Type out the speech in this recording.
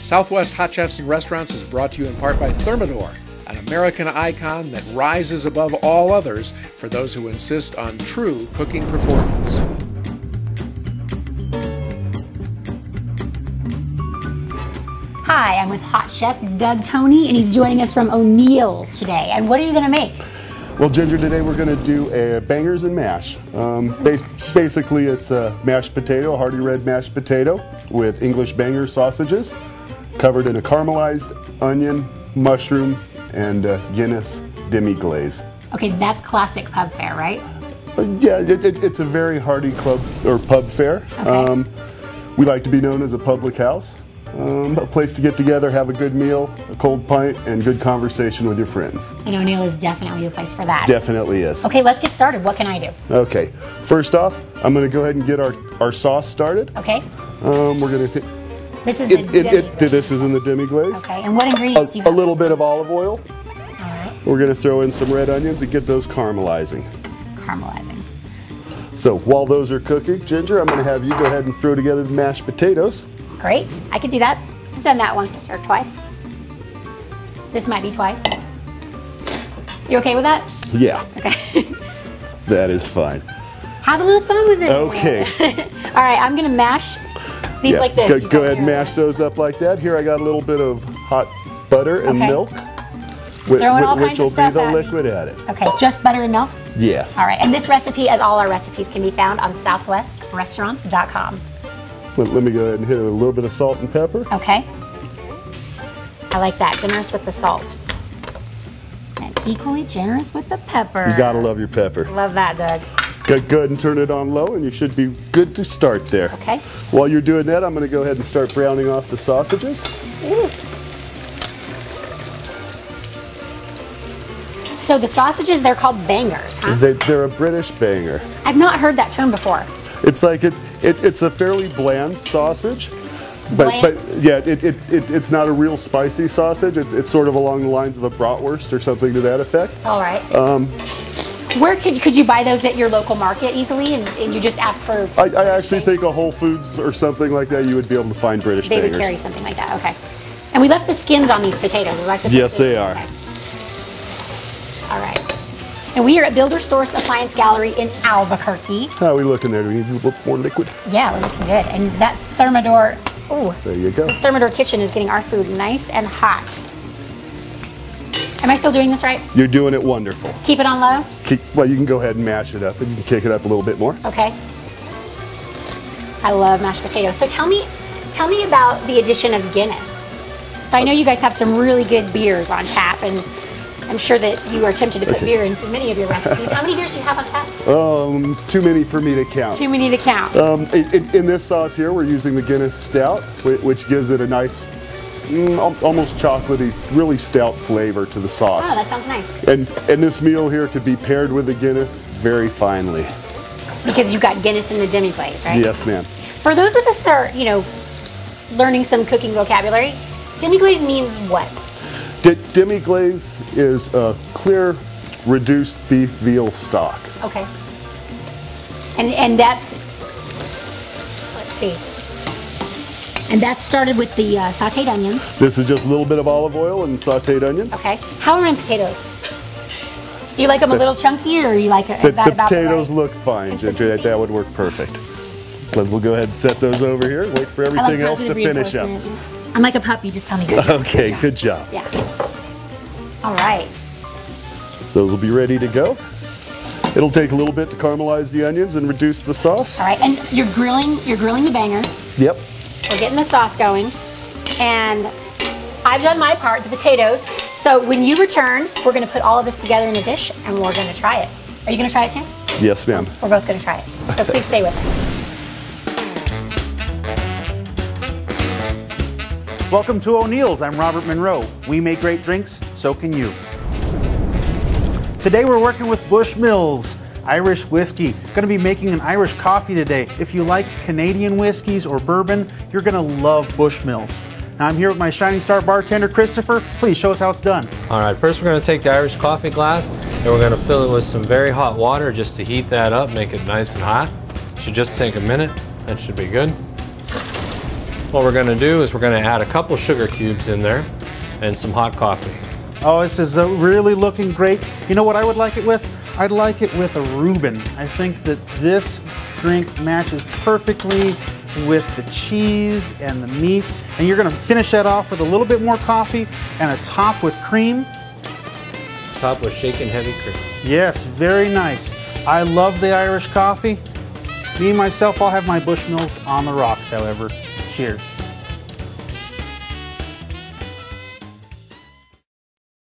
Southwest Hot Chefs and Restaurants is brought to you in part by Thermador, an American icon that rises above all others for those who insist on true cooking performance. Hi, I'm with hot chef Doug Toney, and he's joining us from Oniell's today. And what are you going to make? Well, Ginger, today we're going to do a bangers and mash. Basically, it's a mashed potato, a hearty red mashed potato with English banger sausages, covered in a caramelized onion, mushroom, and Guinness demi-glaze. Okay, that's classic pub fare, right? Yeah, it's a very hearty club or pub fare. Okay. We like to be known as a public house. A place to get together, have a good meal, a cold pint, and good conversation with your friends. And Oniell is definitely a place for that. Definitely is. Okay, let's get started. What can I do? Okay, first off, I'm going to go ahead and get our sauce started. Okay. We're going to This is the demi-glaze. This is in the demi-glaze. Okay, and what ingredients do you have? A little bit of olive oil. All right. We're going to throw in some red onions and get those caramelizing. Caramelizing. So while those are cooking, Ginger, I'm going to have you go ahead and throw together the mashed potatoes. Great, I could do that. I've done that once or twice. This might be twice. You okay with that? Yeah. Okay. That is fine. Have a little fun with it. Okay. All right, I'm gonna mash these like this. Go ahead and mash those up like that. Here I got a little bit of hot butter and milk, which will be the liquid at it. Okay, just butter and milk? Yes. All right, and this recipe, as all our recipes, can be found on southwestrestaurants.com. Let me go ahead and hit it with a little bit of salt and pepper. Okay. I like that, generous with the salt. And equally generous with the pepper. You gotta love your pepper. Love that, Doug. Go ahead and turn it on low and you should be good to start there. Okay. While you're doing that, I'm gonna go ahead and start browning off the sausages. Ooh. So the sausages, they're called bangers, huh? They're a British banger. I've not heard that term before. It's like it's a fairly bland sausage, but yeah, it's not a real spicy sausage. It's sort of along the lines of a bratwurst or something to that effect. All right. Where could you buy those at your local market easily, and you just ask for? I actually think a Whole Foods or something like that, you would be able to find British bangers. They would carry something like that. Okay. And we left the skins on these potatoes. The recipe. Yes, they are. Okay. All right. And we are at Builder Source Appliance Gallery in Albuquerque. How are we looking there? Do we need a little more liquid? Yeah, we're looking good. And that Thermador, ooh. There you go. This Thermador kitchen is getting our food nice and hot. Am I still doing this right? You're doing it wonderful. Keep it on low? Well, you can go ahead and mash it up and you can kick it up a little bit more. Okay. I love mashed potatoes. So tell me about the addition of Guinness. So I know you guys have some really good beers on tap, and I'm sure that you are tempted to put beer in so many of your recipes. How many beers do you have on tap? Too many for me to count. Too many to count. In this sauce here, we're using the Guinness Stout, which gives it a nice, almost chocolatey, really stout flavor to the sauce. Oh, that sounds nice. And this meal here could be paired with the Guinness very finely. Because you've got Guinness in the demi-glaze, right? Yes, ma'am. For those of us that are, learning some cooking vocabulary, demi-glaze means what? Demi-glaze is a clear, reduced beef veal stock. Okay. And that's, let's see. And that started with the sauteed onions. This is just a little bit of olive oil and sauteed onions. Okay. How are my potatoes? Do you like them a little chunky, or you like it? The potatoes look fine, Ginger. That would work perfect. We'll go ahead and set those over here. Wait for everything else to finish up. I'm like a puppy, just tell me good job. Okay, good job. Yeah. All right. Those will be ready to go. It'll take a little bit to caramelize the onions and reduce the sauce. All right, and you're grilling the bangers. Yep. We're getting the sauce going. And I've done my part, the potatoes. So when you return, we're gonna put all of this together in a dish and we're gonna try it. Are you gonna try it too? Yes, ma'am. We're both gonna try it. So please stay with us. Welcome to Oniell's. I'm Robert Monroe. We make great drinks, so can you. Today we're working with Bushmills Irish whiskey. Going to be making an Irish coffee today. If you like Canadian whiskeys or bourbon, you're going to love Bushmills. Now I'm here with my Shining Star bartender, Christopher. Please show us how it's done. All right, first we're going to take the Irish coffee glass and we're going to fill it with some very hot water just to heat that up, make it nice and hot. Should just take a minute. That should be good. What we're going to do is we're going to add a couple sugar cubes in there and some hot coffee. Oh, this is really looking great. You know what I would like it with? I'd like it with a Reuben. I think that this drink matches perfectly with the cheese and the meats. And you're going to finish that off with a little bit more coffee and a top with cream. Top with shaken heavy cream. Yes, very nice. I love the Irish coffee. Me, myself, I'll have my Bushmills on the rocks, however. Cheers.